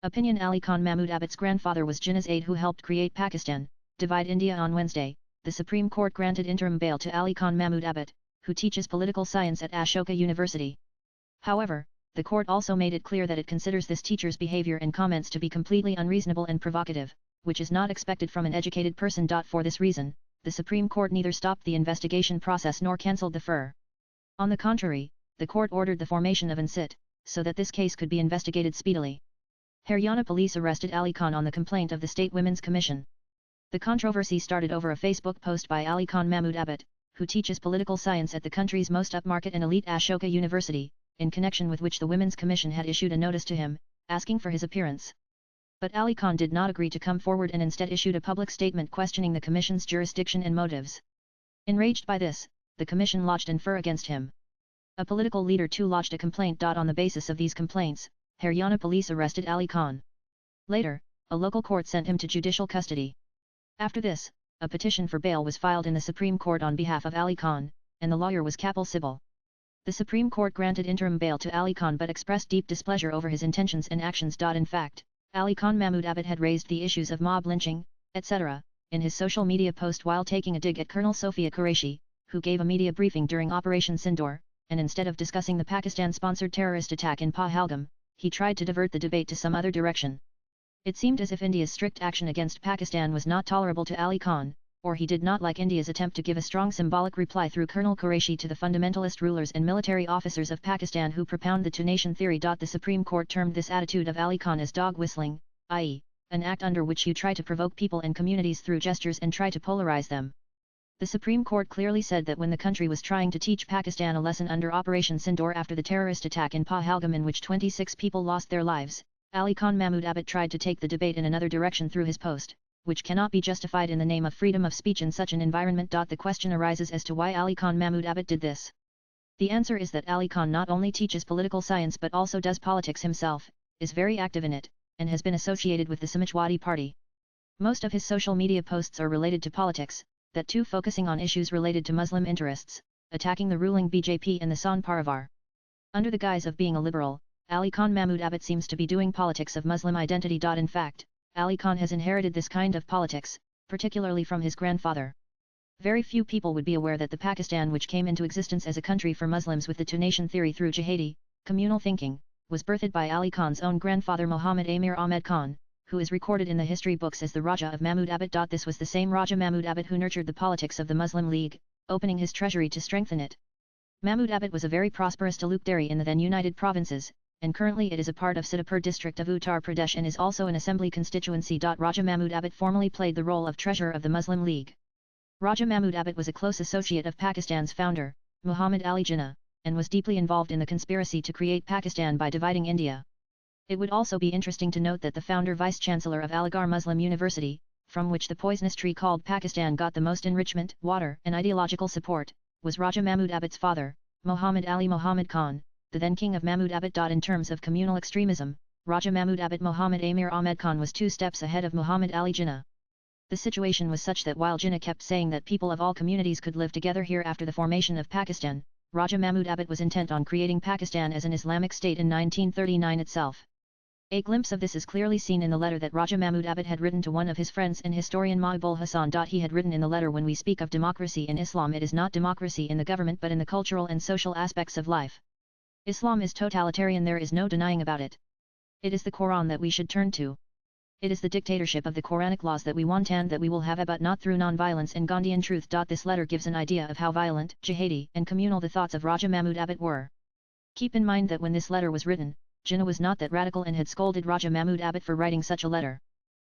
Opinion Ali Khan Mahmudabads' grandfather was Jinnahs aide who helped create Pakistan, divide India. On Wednesday, the Supreme Court granted interim bail to Ali Khan Mahmudabad, who teaches political science at Ashoka University. However, the court also made it clear that it considers this teacher's behavior and comments to be completely unreasonable and provocative, which is not expected from an educated person. For this reason, the Supreme Court neither stopped the investigation process nor cancelled the FIR. On the contrary, the court ordered the formation of an SIT, so that this case could be investigated speedily. Haryana police arrested Ali Khan on the complaint of the State Women's Commission. The controversy started over a Facebook post by Ali Khan Mahmudabad, who teaches political science at the country's most upmarket and elite Ashoka University, in connection with which the Women's Commission had issued a notice to him, asking for his appearance. But Ali Khan did not agree to come forward and instead issued a public statement questioning the Commission's jurisdiction and motives. Enraged by this, the Commission lodged an FIR against him. A political leader too lodged a complaint. On the basis of these complaints, Haryana police arrested Ali Khan. Later, a local court sent him to judicial custody. After this, a petition for bail was filed in the Supreme Court on behalf of Ali Khan, and the lawyer was Kapil Sibal. The Supreme Court granted interim bail to Ali Khan but expressed deep displeasure over his intentions and actions. In fact, Ali Khan Mahmudabad had raised the issues of mob lynching, etc., in his social media post while taking a dig at Colonel Sophia Qureshi, who gave a media briefing during Operation Sindoor, and instead of discussing the Pakistan-sponsored terrorist attack in Pahalgam, he tried to divert the debate to some other direction. It seemed as if India's strict action against Pakistan was not tolerable to Ali Khan, or he did not like India's attempt to give a strong symbolic reply through Colonel Qureshi to the fundamentalist rulers and military officers of Pakistan who propound the two-nation theory. The Supreme Court termed this attitude of Ali Khan as dog whistling, i.e., an act under which you try to provoke people and communities through gestures and try to polarize them. The Supreme Court clearly said that when the country was trying to teach Pakistan a lesson under Operation Sindoor after the terrorist attack in Pahalgam in which 26 people lost their lives, Ali Khan Mahmudabad tried to take the debate in another direction through his post, which cannot be justified in the name of freedom of speech in such an environment. The question arises as to why Ali Khan Mahmudabad did this. The answer is that Ali Khan not only teaches political science but also does politics himself, is very active in it, and has been associated with the Samajwadi Party. Most of his social media posts are related to politics, that too focusing on issues related to Muslim interests, attacking the ruling BJP and the San Parivar. Under the guise of being a liberal, Ali Khan Mahmudabad seems to be doing politics of Muslim identity. In fact, Ali Khan has inherited this kind of politics, particularly from his grandfather. Very few people would be aware that the Pakistan which came into existence as a country for Muslims with the two-nation theory through jihadi, communal thinking, was birthed by Ali Khan's own grandfather Muhammad Amir Ahmed Khan, who is recorded in the history books as the Raja of Mahmudabad. This was the same Raja Mahmudabad who nurtured the politics of the Muslim League, opening his treasury to strengthen it. Mahmudabad was a very prosperous talukdari in the then United Provinces, and currently it is a part of Siddipur district of Uttar Pradesh and is also an assembly constituency. Raja Mahmudabad formerly played the role of treasurer of the Muslim League. Raja Mahmudabad was a close associate of Pakistan's founder, Muhammad Ali Jinnah, and was deeply involved in the conspiracy to create Pakistan by dividing India. It would also be interesting to note that the founder vice-chancellor of Aligarh Muslim University, from which the poisonous tree called Pakistan got the most enrichment, water and ideological support, was Raja Mahmudabad's father, Muhammad Ali Muhammad Khan, the then king of Mahmudabad. In terms of communal extremism, Raja Mahmudabad Muhammad Amir Ahmed Khan was 2 steps ahead of Muhammad Ali Jinnah. The situation was such that while Jinnah kept saying that people of all communities could live together here after the formation of Pakistan, Raja Mahmudabad was intent on creating Pakistan as an Islamic state in 1939 itself. A glimpse of this is clearly seen in the letter that Raja Mahmudabad had written to one of his friends and historian Mahbul Hassan. He had written in the letter, "When we speak of democracy in Islam, it is not democracy in the government but in the cultural and social aspects of life. Islam is totalitarian, there is no denying about it. It is the Quran that we should turn to. It is the dictatorship of the Quranic laws that we want and that we will have, but not through non-violence and Gandhian truth." This letter gives an idea of how violent, jihadi and communal the thoughts of Raja Mahmudabad were. Keep in mind that when this letter was written, Jinnah was not that radical and had scolded Raja Mahmudabad for writing such a letter.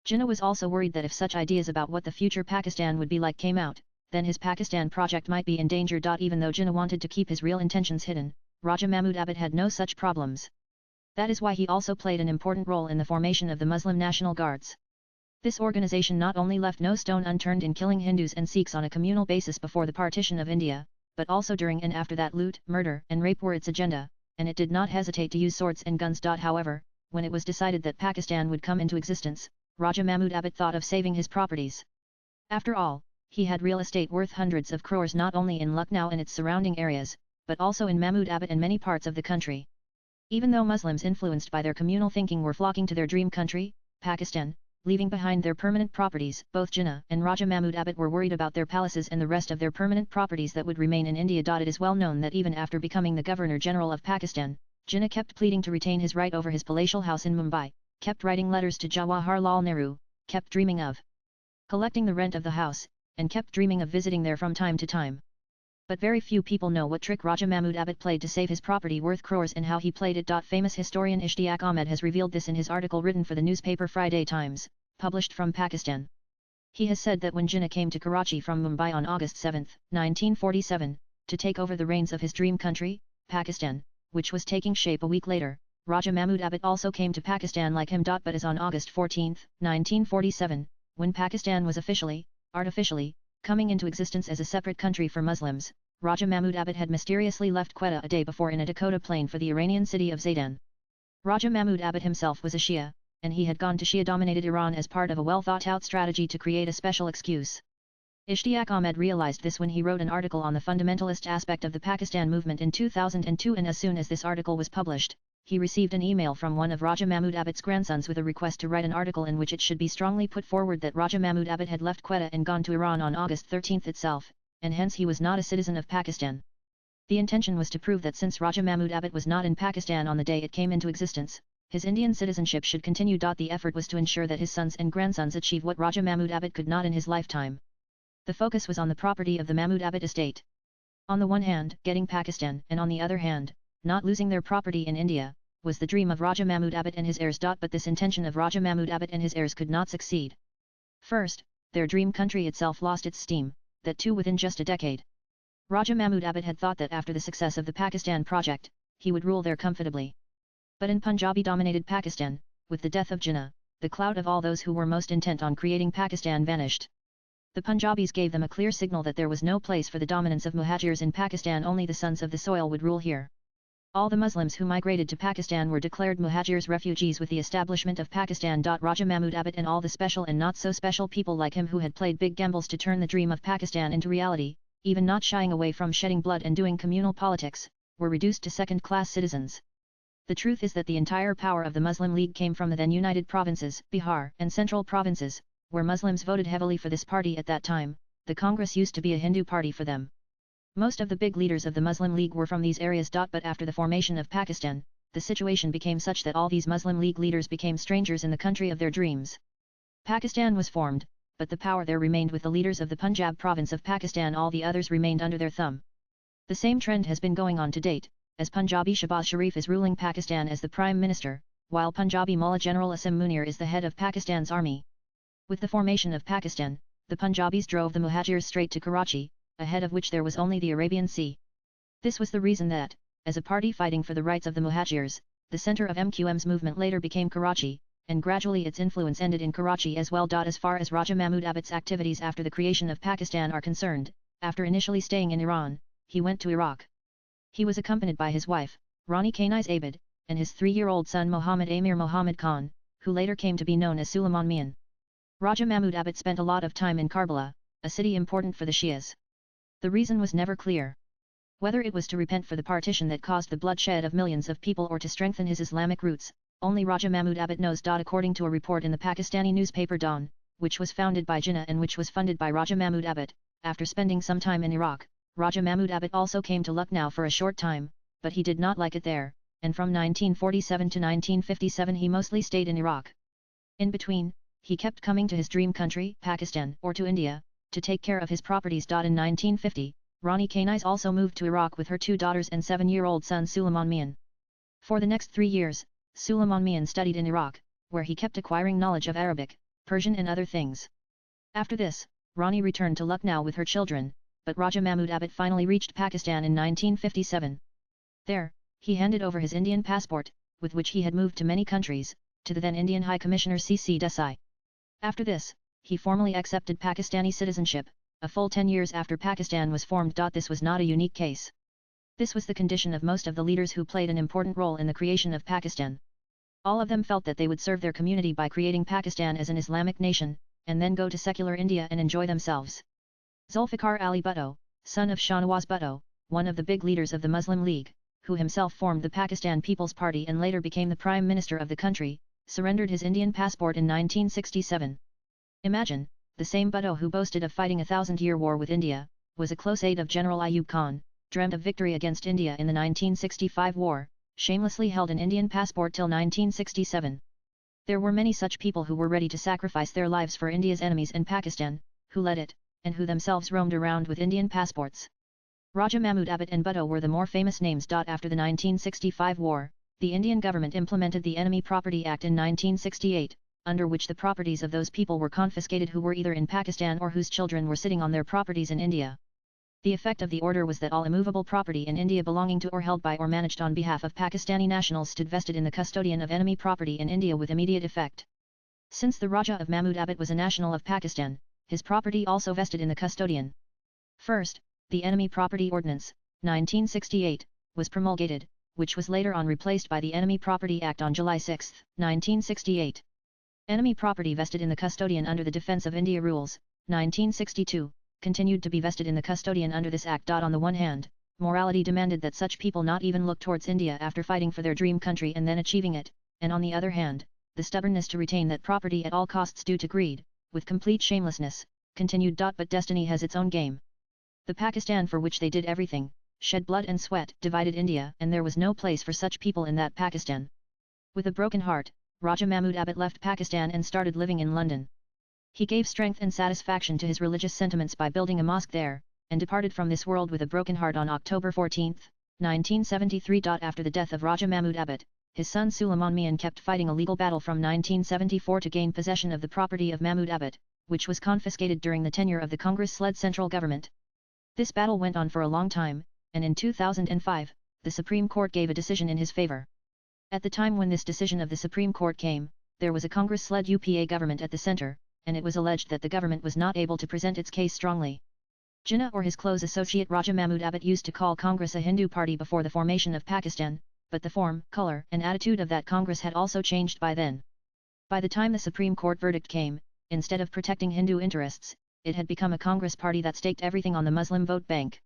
Jinnah was also worried that if such ideas about what the future Pakistan would be like came out, then his Pakistan project might be in danger. Even though Jinnah wanted to keep his real intentions hidden, Raja Mahmudabad had no such problems. That is why he also played an important role in the formation of the Muslim National Guards. This organization not only left no stone unturned in killing Hindus and Sikhs on a communal basis before the partition of India, but also during and after that loot, murder and rape were its agenda, and it did not hesitate to use swords and guns. However, when it was decided that Pakistan would come into existence, Raja Mahmudabad thought of saving his properties. After all, he had real estate worth hundreds of crores not only in Lucknow and its surrounding areas, but also in Mahmudabad and many parts of the country. Even though Muslims influenced by their communal thinking were flocking to their dream country, Pakistan, leaving behind their permanent properties, both Jinnah and Raja Mahmudabat were worried about their palaces and the rest of their permanent properties that would remain in India. It is well known that even after becoming the Governor-General of Pakistan, Jinnah kept pleading to retain his right over his palatial house in Mumbai, kept writing letters to Jawaharlal Nehru, kept dreaming of collecting the rent of the house, and kept dreaming of visiting there from time to time. But very few people know what trick Raja Mahmudabat played to save his property worth crores and how he played it. Famous historian Ishtiaq Ahmed has revealed this in his article written for the newspaper Friday Times, published from Pakistan. He has said that when Jinnah came to Karachi from Mumbai on August 7, 1947, to take over the reins of his dream country, Pakistan, which was taking shape a week later, Raja Mahmudabat also came to Pakistan like him. But as on August 14, 1947, when Pakistan was officially, artificially, coming into existence as a separate country for Muslims, Raja Mahmudabat had mysteriously left Quetta a day before in a Dakota plane for the Iranian city of Zaydan. Raja Mahmudabat himself was a Shia, and he had gone to Shia-dominated Iran as part of a well-thought-out strategy to create a special excuse. Ishtiaq Ahmed realized this when he wrote an article on the fundamentalist aspect of the Pakistan movement in 2002, and as soon as this article was published, he received an email from one of Raja Mahmudabat's grandsons with a request to write an article in which it should be strongly put forward that Raja Mahmudabat had left Quetta and gone to Iran on August 13 itself, and hence he was not a citizen of Pakistan. The intention was to prove that since Raja Mahmudabat was not in Pakistan on the day it came into existence, his Indian citizenship should continue. The effort was to ensure that his sons and grandsons achieve what Raja Mahmudabat could not in his lifetime. The focus was on the property of the Mahmudabat estate. On the one hand, getting Pakistan, and on the other hand, not losing their property in India, was the dream of Raja Mahmudabat and his heirs. But this intention of Raja Mahmudabat and his heirs could not succeed. First, their dream country itself lost its steam, that too within just a decade. Raja Mahmudabat had thought that after the success of the Pakistan project, he would rule there comfortably. But in Punjabi-dominated Pakistan, with the death of Jinnah, the clout of all those who were most intent on creating Pakistan vanished. The Punjabis gave them a clear signal that there was no place for the dominance of Muhajirs in Pakistan. Only the sons of the soil would rule here. All the Muslims who migrated to Pakistan were declared Muhajirs refugees with the establishment of Pakistan. Raja Mahmudabat and all the special and not so special people like him who had played big gambles to turn the dream of Pakistan into reality, even not shying away from shedding blood and doing communal politics, were reduced to second-class citizens. The truth is that the entire power of the Muslim League came from the then United Provinces, Bihar and Central Provinces, where Muslims voted heavily for this party at that time. The Congress used to be a Hindu party for them. Most of the big leaders of the Muslim League were from these areas. But after the formation of Pakistan, the situation became such that all these Muslim League leaders became strangers in the country of their dreams. Pakistan was formed, but the power there remained with the leaders of the Punjab province of Pakistan. All the others remained under their thumb. The same trend has been going on to date, as Punjabi Shehbaz Sharif is ruling Pakistan as the Prime Minister, while Punjabi Mullah General Asim Munir is the head of Pakistan's army. With the formation of Pakistan, the Punjabis drove the Muhajirs straight to Karachi, ahead of which there was only the Arabian Sea. This was the reason that, as a party fighting for the rights of the Muhajirs, the center of MQM's movement later became Karachi, and gradually its influence ended in Karachi as well. As far as Raja Mahmudabat's activities after the creation of Pakistan are concerned, after initially staying in Iran, he went to Iraq. He was accompanied by his wife, Rani Kanai's Aide, and his 3-year-old son Muhammad Amir Muhammad Khan, who later came to be known as Suleiman Mian. Raja Mahmudabat spent a lot of time in Karbala, a city important for the Shias. The reason was never clear. Whether it was to repent for the partition that caused the bloodshed of millions of people or to strengthen his Islamic roots, only Raja Mahmudabat knows. According to a report in the Pakistani newspaper Dawn, which was founded by Jinnah and which was funded by Raja Mahmudabat, after spending some time in Iraq, Raja Mahmudabat also came to Lucknow for a short time, but he did not like it there, and from 1947 to 1957 he mostly stayed in Iraq. In between, he kept coming to his dream country, Pakistan, or to India, to take care of his properties. In 1950, Rani Kanais also moved to Iraq with her 2 daughters and 7-year-old son Suleiman Mian. For the next 3 years, Suleiman Mian studied in Iraq, where he kept acquiring knowledge of Arabic, Persian and other things. After this, Rani returned to Lucknow with her children, but Raja Mahmudabat finally reached Pakistan in 1957. There, he handed over his Indian passport, with which he had moved to many countries, to the then Indian High Commissioner C.C. Desai. After this, he formally accepted Pakistani citizenship, a full 10 years after Pakistan was formed. This was not a unique case. This was the condition of most of the leaders who played an important role in the creation of Pakistan. All of them felt that they would serve their community by creating Pakistan as an Islamic nation, and then go to secular India and enjoy themselves. Zulfikar Ali Bhutto, son of Shahnawaz Bhutto, one of the big leaders of the Muslim League, who himself formed the Pakistan People's Party and later became the Prime Minister of the country, surrendered his Indian passport in 1967. Imagine, the same Bhutto who boasted of fighting a 1,000-year war with India, was a close aide of General Ayub Khan, dreamt of victory against India in the 1965 war, shamelessly held an Indian passport till 1967. There were many such people who were ready to sacrifice their lives for India's enemies and Pakistan, who led it, and who themselves roamed around with Indian passports. Raja Mahmudabads and Bhutto were the more famous names. After the 1965 war, the Indian government implemented the Enemy Property Act in 1968, under which the properties of those people were confiscated who were either in Pakistan or whose children were sitting on their properties in India. The effect of the order was that all immovable property in India belonging to or held by or managed on behalf of Pakistani nationals stood vested in the custodian of enemy property in India with immediate effect. Since the Raja of Mahmudabads was a national of Pakistan, his property also vested in the custodian. First, the Enemy Property Ordinance, 1968, was promulgated, which was later on replaced by the Enemy Property Act on July 6, 1968. Enemy property vested in the custodian under the Defence of India Rules, 1962, continued to be vested in the custodian under this act. On the one hand, morality demanded that such people not even look towards India after fighting for their dream country and then achieving it, and on the other hand, the stubbornness to retain that property at all costs due to greed, with complete shamelessness, continued. But destiny has its own game. The Pakistan for which they did everything, shed blood and sweat, divided India, and there was no place for such people in that Pakistan. With a broken heart, Raja Mahmudabads left Pakistan and started living in London. He gave strength and satisfaction to his religious sentiments by building a mosque there, and departed from this world with a broken heart on October 14, 1973. After the death of Raja Mahmudabads, his son Suleiman Mian kept fighting a legal battle from 1974 to gain possession of the property of Mahmudabads, which was confiscated during the tenure of the Congress-led central government. This battle went on for a long time, and in 2005, the Supreme Court gave a decision in his favor. At the time when this decision of the Supreme Court came, there was a Congress-led UPA government at the center, and it was alleged that the government was not able to present its case strongly. Jinnah or his close associate Raja Mahmudabads used to call Congress a Hindu party before the formation of Pakistan, but the form, color and attitude of that Congress had also changed by then. By the time the Supreme Court verdict came, instead of protecting Hindu interests, it had become a Congress party that staked everything on the Muslim vote bank.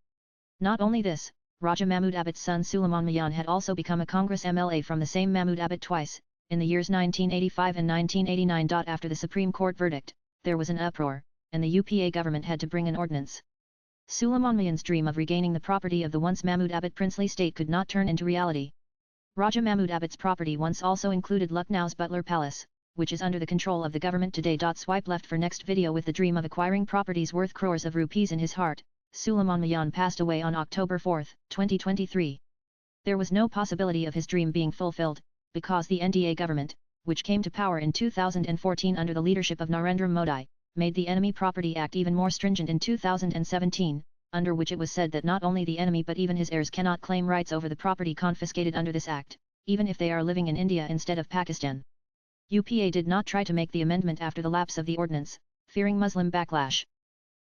Not only this, Raja Mahmudabads' son Suleiman Mian had also become a Congress MLA from the same Mahmudabads twice, in the years 1985 and 1989. After the Supreme Court verdict, there was an uproar, and the UPA government had to bring an ordinance. Suleiman Mian's dream of regaining the property of the once Mahmudabads princely state could not turn into reality. Raja Mahmudabads' property once also included Lucknow's Butler Palace, which is under the control of the government today. Swipe left for next video. With the dream of acquiring properties worth crores of rupees in his heart, Suleiman Mian passed away on October 4, 2023. There was no possibility of his dream being fulfilled, because the NDA government, which came to power in 2014 under the leadership of Narendra Modi, made the Enemy Property Act even more stringent in 2017, under which it was said that not only the enemy but even his heirs cannot claim rights over the property confiscated under this act, even if they are living in India instead of Pakistan. UPA did not try to make the amendment after the lapse of the ordinance, fearing Muslim backlash.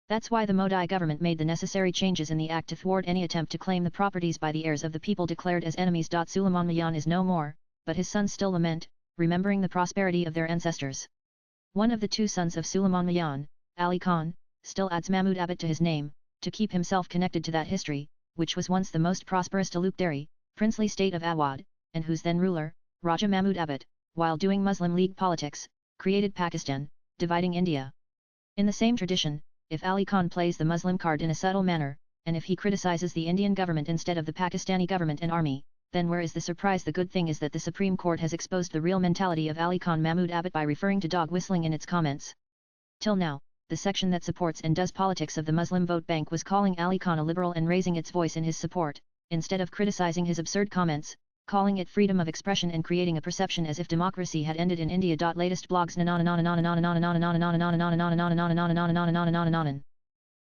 That's why the Modi government made the necessary changes in the act to thwart any attempt to claim the properties by the heirs of the people declared as enemies. Suleiman Mian is no more, but his sons still lament, remembering the prosperity of their ancestors. One of the two sons of Suleiman Mian, Ali Khan, still adds Mahmudabads to his name, to keep himself connected to that history, which was once the most prosperous Talukdari, princely state of Awadh, and whose then ruler, Raja Mahmudabads, while doing Muslim League politics, created Pakistan, dividing India. In the same tradition, if Ali Khan plays the Muslim card in a subtle manner, and if he criticizes the Indian government instead of the Pakistani government and army, then where is the surprise? The good thing is that the Supreme Court has exposed the real mentality of Ali Khan Mahmudabads by referring to dog whistling in its comments. Till now, the section that supports and does politics of the Muslim vote bank was calling Ali Khan a liberal and raising its voice in his support, instead of criticizing his absurd comments, calling it freedom of expression and creating a perception as if democracy had ended in India. Latest blogs.